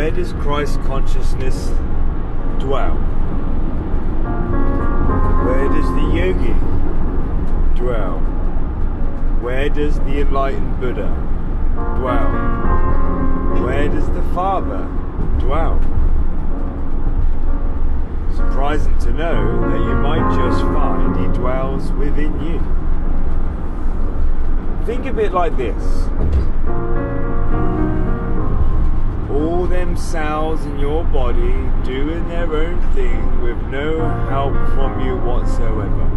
Where does Christ consciousness dwell? Where does the yogi dwell? Where does the enlightened Buddha dwell? Where does the Father dwell? Surprising to know that you might just find he dwells within you. Think of it like this. All them cells in your body doing their own thing with no help from you whatsoever.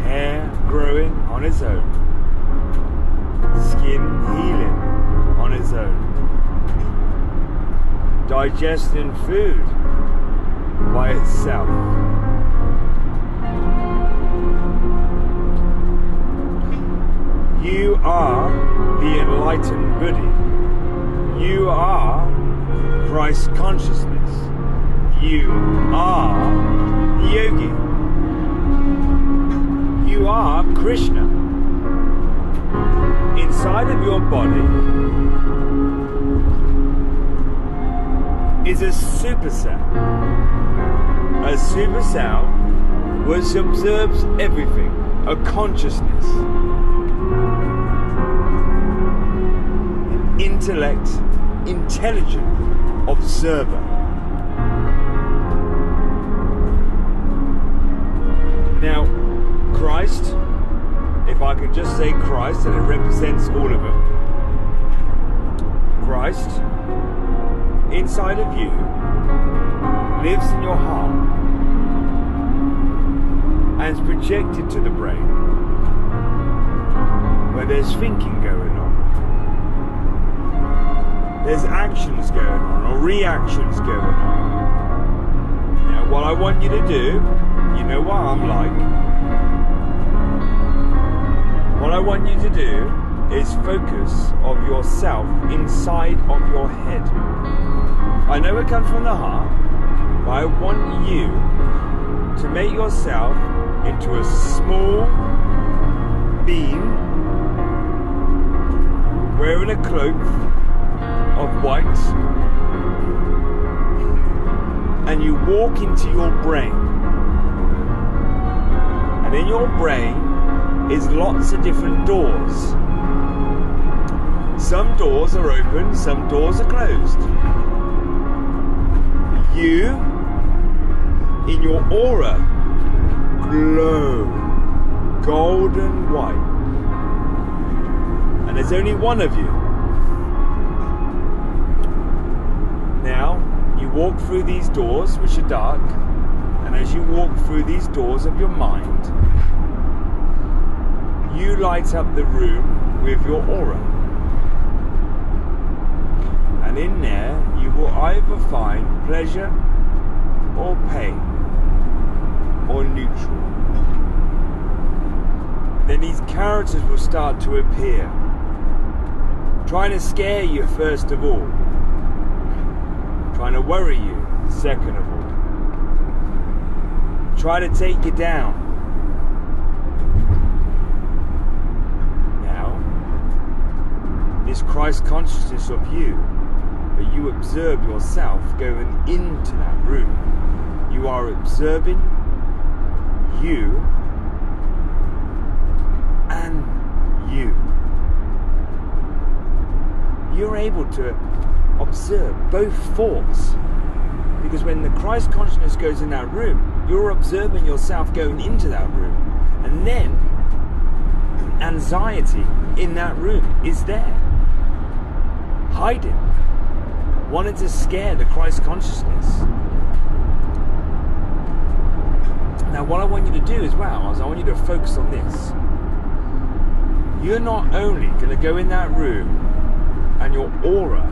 Hair growing on its own. Skin healing on its own. Digesting food by itself. You are the enlightened Buddha. You are Christ consciousness. You are the yogi. You are Krishna. Inside of your body is a supercell. A supercell which observes everything. A consciousness. An intellect, intelligent observer. Now, Christ, if I could just say Christ, and it represents all of it. Christ, inside of you, lives in your heart and is projected to the brain, where there's thinking going on. There's actions going on, or reactions going on. Now, what I want you to do, you know what I'm like. What I want you to do is focus of yourself inside of your head. I know it comes from the heart, but I want you to make yourself into a small being wearing a cloak of white, and you walk into your brain, and in your brain is lots of different doors. Some doors are open, some doors are closed. You, in your aura, glow golden white, and there's only one of you. Now, you walk through these doors, which are dark, and as you walk through these doors of your mind, you light up the room with your aura. And in there, you will either find pleasure or pain or neutral. Then these characters will start to appear, trying to scare you first of all, trying to worry you second of all, try to take you down. Now, this Christ consciousness of you, that you observe yourself going into that room. You are observing you and you. You're able to observe both thoughts, because when the Christ consciousness goes in that room, you're observing yourself going into that room, and then anxiety in that room is there, hiding, wanting to scare the Christ consciousness. Now, what I want you to do as well is I want you to focus on this. You're not only going to go in that room and your aura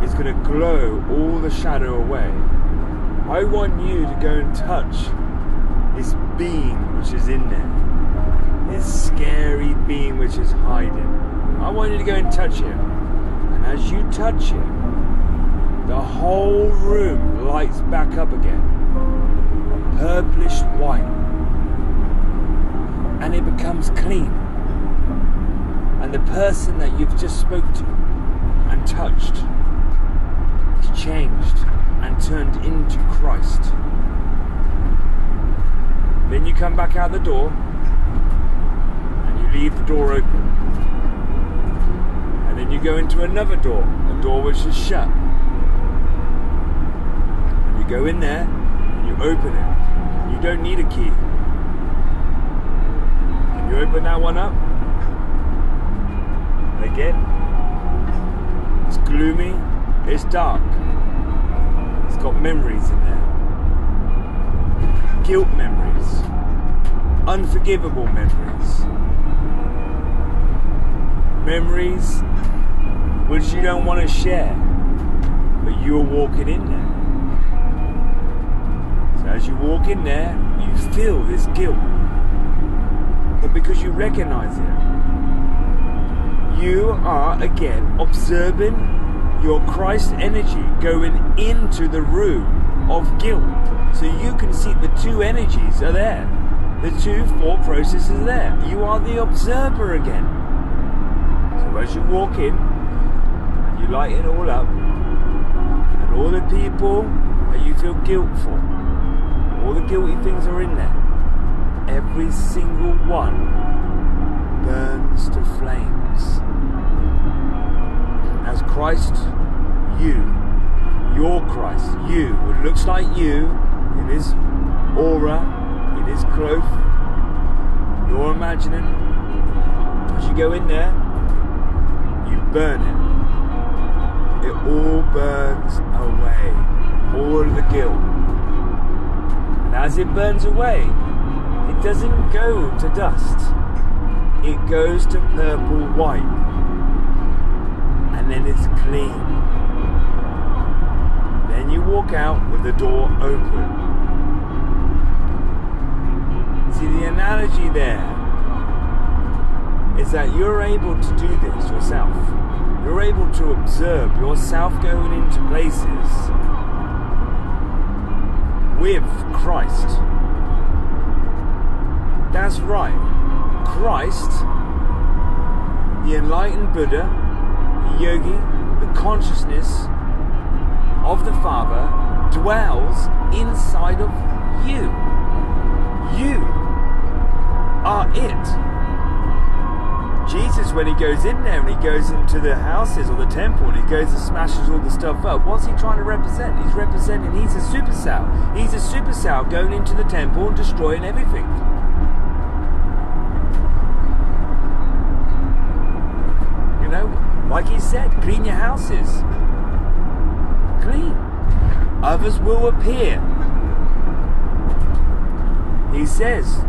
is going to glow all the shadow away. I want you to go and touch this being which is in there, this scary being which is hiding. I want you to go and touch it. And as you touch it, the whole room lights back up again, purplish white, and it becomes clean. And the person that you've just spoke to and been touched, he's changed and turned into Christ. Then you come back out the door and you leave the door open. And then you go into another door, a door which is shut. And you go in there and you open it. You don't need a key. And you open that one up. And again, it's gloomy, it's dark. It's got memories in there. Guilt memories. Unforgivable memories. Memories which you don't want to share, but you're walking in there. So as you walk in there, you feel this guilt. But because you recognize it, you are again observing your Christ energy going into the room of guilt. So you can see the two energies are there. The two thought processes are there. You are the observer again. So as you walk in, and you light it all up, and all the people that you feel guilt for, all the guilty things are in there. Every single one burns to flames. As Christ, your Christ, you, what looks like you, in his aura, in his cloth, you're imagining, as you go in there, you burn it. It all burns away, all of the guilt. And as it burns away, it doesn't go to dust. It goes to purple white. And then it's clean. Then you walk out with the door open. See, the analogy there is that you're able to do this yourself. You're able to observe yourself going into places with Christ. That's right. Christ, the enlightened Buddha, the yogi, the consciousness of the Father dwells inside of you. You are it. Jesus, when he goes in there and he goes into the houses or the temple and he goes and smashes all the stuff up, what's he trying to represent? He's representing he's a supercell. He's a supercell going into the temple and destroying everything. You know, like he said, clean your houses. Clean. Others will appear. He says,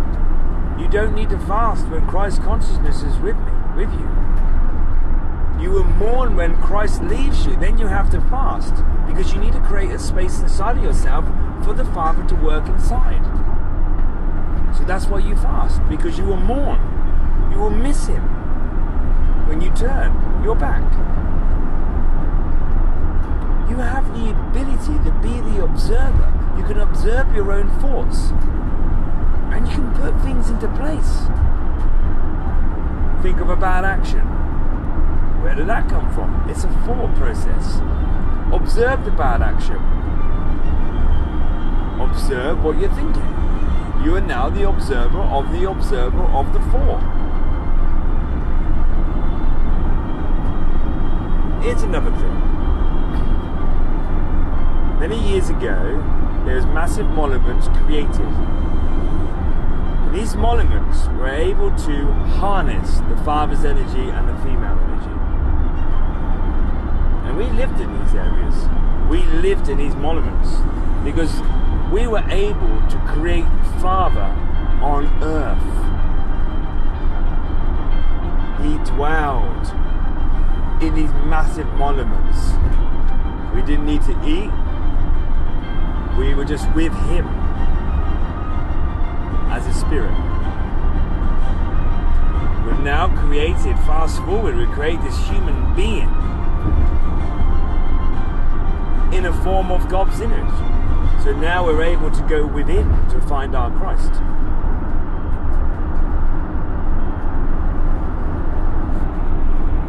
you don't need to fast when Christ's consciousness is with you. You will mourn when Christ leaves you, then you have to fast, because you need to create a space inside of yourself for the Father to work inside. So that's why you fast, because you will mourn. You will miss him. When you turn your back. You have the ability to be the observer. You can observe your own thoughts. And you can put things into place. Think of a bad action. Where did that come from? It's a thought process. Observe the bad action. Observe what you're thinking. You are now the observer of the thought. Here's another thing. Many years ago, there was massive monuments created. These monuments were able to harness the father's energy and the female energy. And we lived in these areas. We lived in these monuments because we were able to create Father on earth. He dwelled in these massive monuments. We didn't need to eat. We were just with him. As a spirit. We've now created, fast forward, we create this human being in a form of God's image. So now we're able to go within to find our Christ.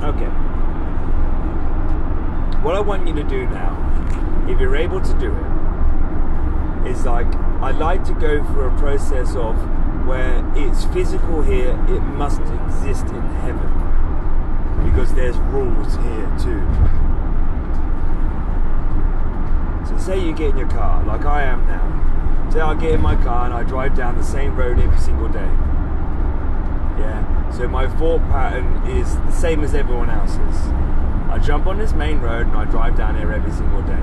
Okay. what I want you to do now, if you're able to do it, is like, I like to go through a process of where it's physical here, it must exist in heaven. Because there's rules here too. So say you get in your car, like I am now. Say I get in my car and I drive down the same road every single day. Yeah, so my thought pattern is the same as everyone else's. I jump on this main road and I drive down here every single day.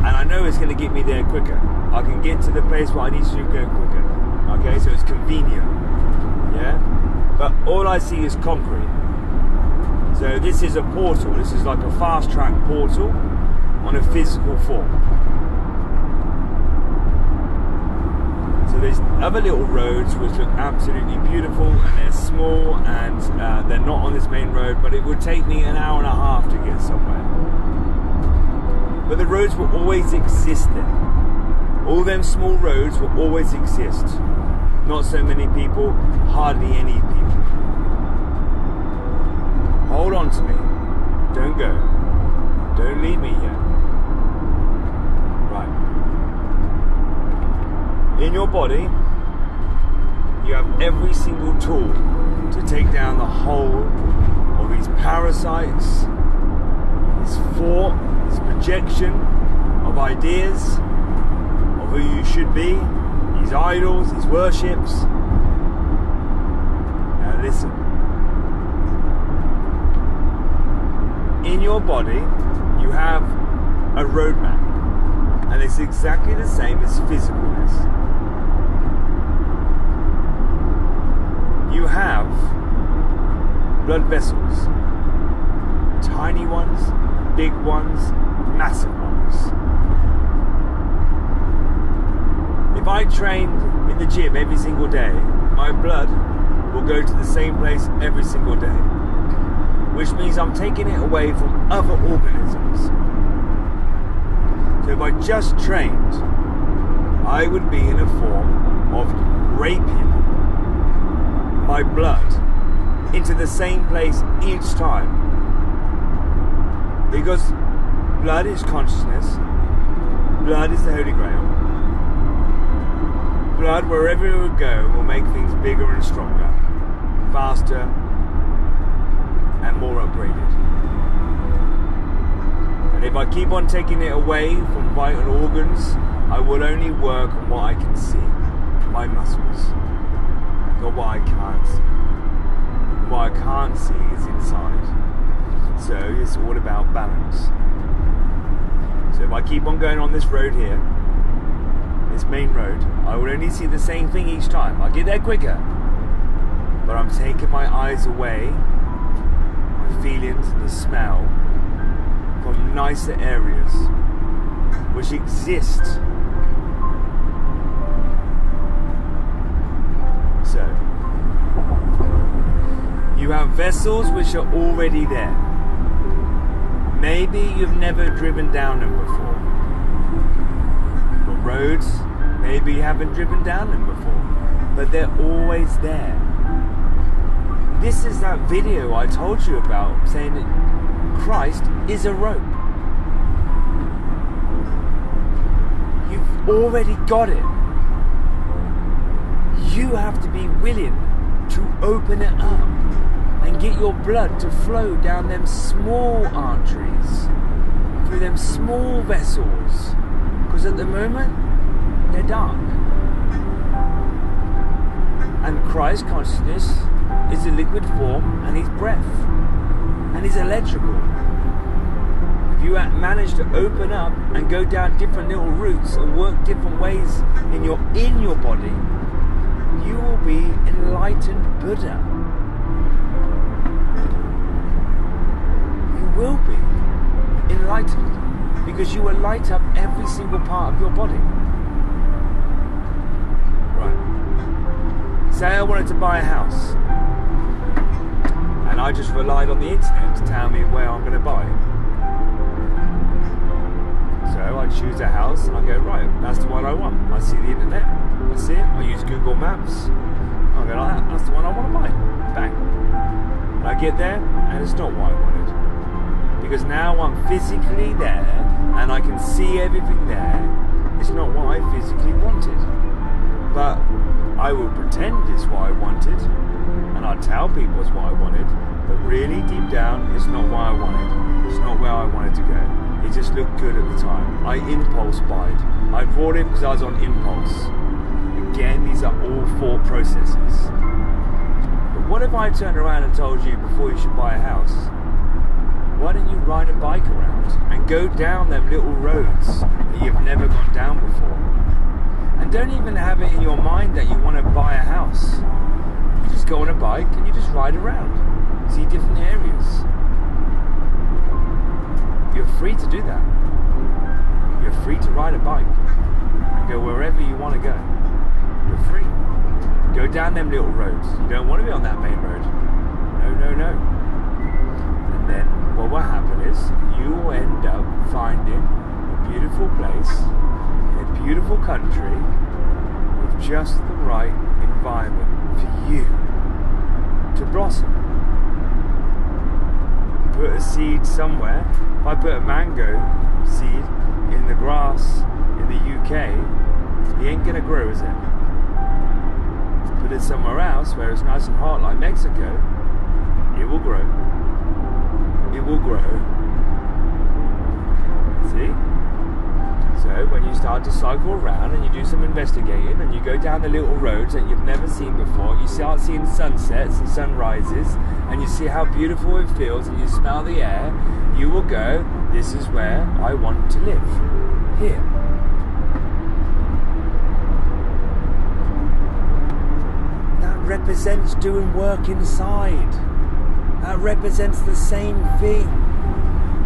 And I know it's going to get me there quicker. I can get to the place where I need to go quicker. Okay, so it's convenient. Yeah? But all I see is concrete. So this is a portal. This is like a fast track portal on a physical form. So there's other little roads which look absolutely beautiful, and they're small, and they're not on this main road, but it would take me an hour and a half to get somewhere. But the roads will always exist there. All them small roads will always exist. Not so many people, hardly any people. Hold on to me. Don't go. Don't leave me yet. Right. In your body, you have every single tool to take down the whole of these parasites, this thought, this projection of ideas of who you should be, these idols, these worships. Now listen. In your body, you have a roadmap, and it's exactly the same as physicalness. You have blood vessels, tiny ones, big ones, massive ones. If I trained in the gym every single day, my blood will go to the same place every single day, which means I'm taking it away from other organisms. So if I just trained, I would be in a form of raping my blood into the same place each time. Because blood is consciousness, blood is the Holy Grail. Blood, wherever it would go, will make things bigger and stronger, faster, and more upgraded. And if I keep on taking it away from vital organs, I will only work on what I can see, my muscles, not what I can't see. What I can't see is inside. So it's all about balance. So if I keep on going on this road here, this main road, I will only see the same thing each time. I'll get there quicker, but I'm taking my eyes away, the feelings and the smell, from nicer areas which exist. So you have vessels which are already there. Maybe you've never driven down them before. But roads, maybe you haven't driven down them before, but they're always there. This is that video I told you about, saying that Christ is a rope. You've already got it. You have to be willing to open it up and get your blood to flow down them small arteries, through them small vessels, because at the moment they're dark. And Christ consciousness is a liquid form, and His breath, and He's electrical. If you manage to open up and go down different little routes and work different ways in your body, you will be enlightened Buddha. You will be enlightened because you will light up every single part of your body. Right. Say I wanted to buy a house, and I just relied on the internet to tell me where I'm going to buy. So I choose a house and I go, right, that's the one I want. I see the internet, I see it, I use Google Maps, I go like that, that's the one I want to buy. Bang. And I get there and it's not what I wanted. because now I'm physically there and I can see everything there. It's not what I physically wanted, but I will pretend it's what I wanted, and I'll tell people it's what I wanted, but really deep down it's not what I wanted. It's not where I wanted to go. It just looked good at the time. I impulse buyed. I bought it because I was on impulse. Again, these are all thought processes. But what if I turned around and told you before you should buy a house, why don't you ride a bike around and go down them little roads that you've never gone down before? And don't even have it in your mind that you want to buy a house. You just go on a bike and you just ride around. See different areas. You're free to do that. You're free to ride a bike and go wherever you want to go. You're free. Go down them little roads. You don't want to be on that main road. No. And then what will happen is you will end up finding a beautiful place in a beautiful country with just the right environment for you to blossom. Put a seed somewhere. If I put a mango seed in the grass in the UK, it ain't gonna grow, is it? Put it somewhere else where it's nice and hot like Mexico, it will grow. It will grow. See? So when you start to cycle around and you do some investigating and you go down the little roads that you've never seen before, you start seeing sunsets and sunrises, and you see how beautiful it feels, and you smell the air, you will go, this is where I want to live. Here. That represents doing work inside. That represents the same thing.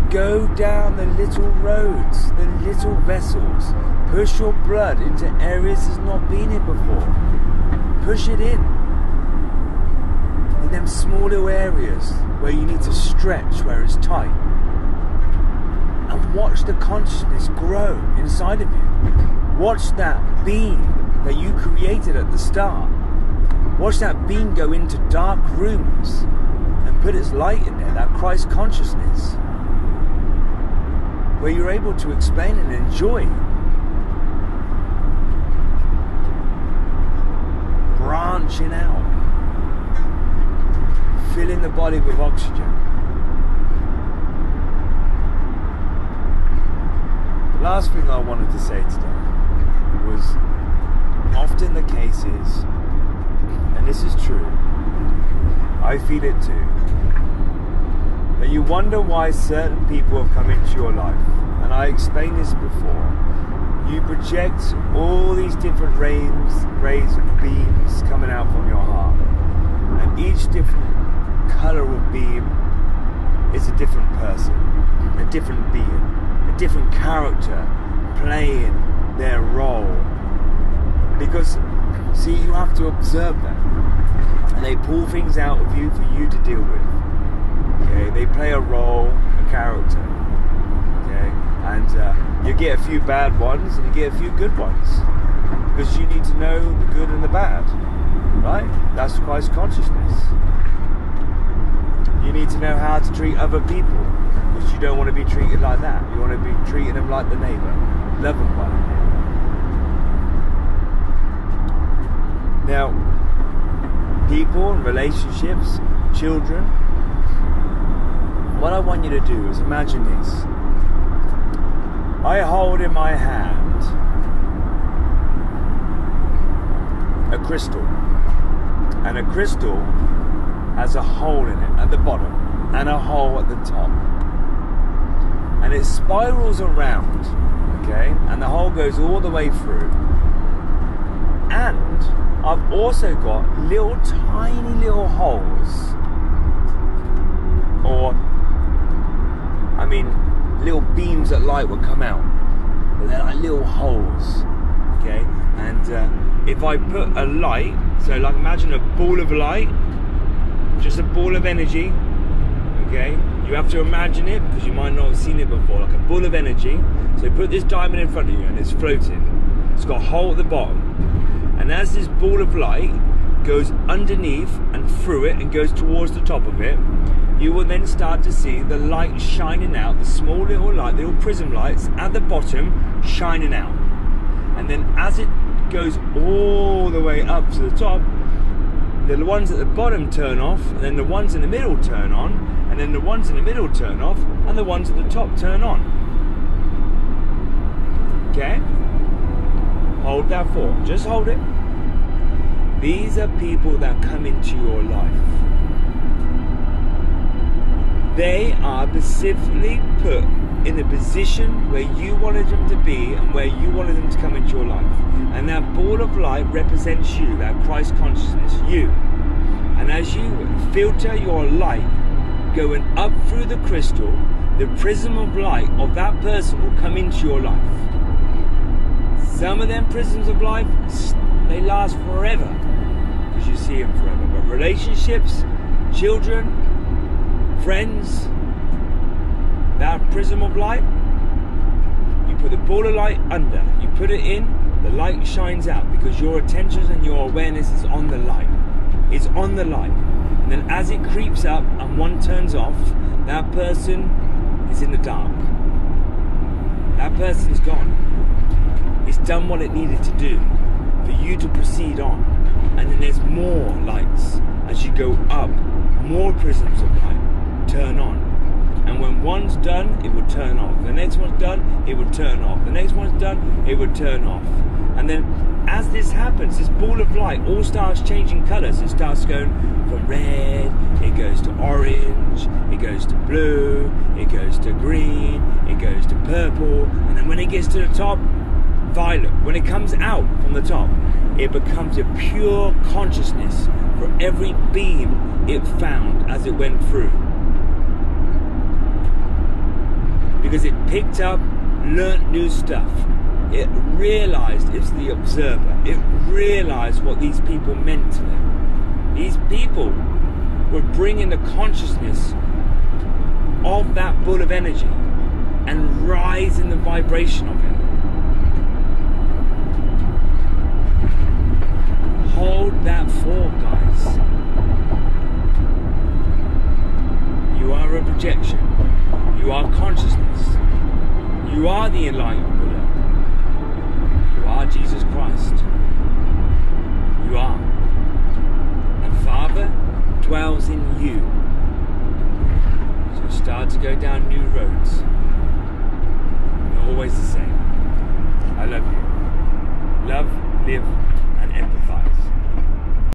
Go down the little roads, the little vessels. Push your blood into areas that's not been in before. Push it in them small little areas where you need to stretch, where it's tight. And watch the consciousness grow inside of you. Watch that beam that you created at the start. Watch that beam go into dark rooms and put its light in there, that Christ consciousness, where you're able to explain and enjoy. Branching out. Filling the body with oxygen. The last thing I wanted to say today was, often the case is, and this is true, I feel it too, that you wonder why certain people have come into your life. And I explained this before. You project all these different rays of beams coming out from your heart, and each different colour of beam is a different person, a different being, a different character playing their role. Because, see, you have to observe them, and they pull things out of you for you to deal with. Okay, they play a role, a character. Okay, and you get a few bad ones and you get a few good ones, because you need to know the good and the bad, right? That's Christ consciousness. You need to know how to treat other people, because you don't want to be treated like that. You want to be treating them like the neighbour. Love them well. Now, people and relationships, children, what I want you to do is imagine this. I hold in my hand a crystal, and a crystal has a hole in it at the bottom and a hole at the top, and it spirals around, okay, and the hole goes all the way through. And I've also got little tiny little holes, or little beams that light would come out, but they're like little holes, okay? And if I put a light, so like imagine a ball of light, just a ball of energy, okay? You have to imagine it because you might not have seen it before, like a ball of energy. So put this diamond in front of you and it's floating. It's got a hole at the bottom. And as this ball of light goes underneath and through it and goes towards the top of it, you will then start to see the light shining out, the small little light, little prism lights at the bottom shining out. And then as it goes all the way up to the top, the ones at the bottom turn off, and then the ones in the middle turn on, and then the ones in the middle turn off, and the ones at the top turn on. Okay? Hold that thought. Just hold it. These are people that come into your life. They are specifically put in a position where you wanted them to be and where you wanted them to come into your life. And that ball of light represents you, that Christ consciousness, you. And as you filter your light going up through the crystal, the prism of light of that person will come into your life. Some of them prisms of life, they last forever because you see them forever. But relationships, children, friends, that prism of light, you put the ball of light under, you put it in, the light shines out because your attention and your awareness is on the light. It's on the light. And then as it creeps up and one turns off, that person is in the dark. That person's gone. It's done what it needed to do for you to proceed on. And then there's more lights as you go up, more prisms of light turn on. And when one's done, it will turn off. The next one's done, it will turn off. The next one's done, it will turn off. And then as this happens, this ball of light all starts changing colours. It starts going from red, it goes to orange, it goes to blue, it goes to green, it goes to purple, and then when it gets to the top, violet. When it comes out from the top, it becomes a pure consciousness for every beam it found as it went through. Because it picked up, learnt new stuff. It realized it's the observer. It realized what these people meant to them. These people were bringing the consciousness of that ball of energy and rising the vibration of it. Hold that thought, guys. You are a projection. You are consciousness. You are the enlightened Buddha. You are Jesus Christ. You are. And Father dwells in you. So start to go down new roads. You're always the same. I love you. Love, live, and empathize.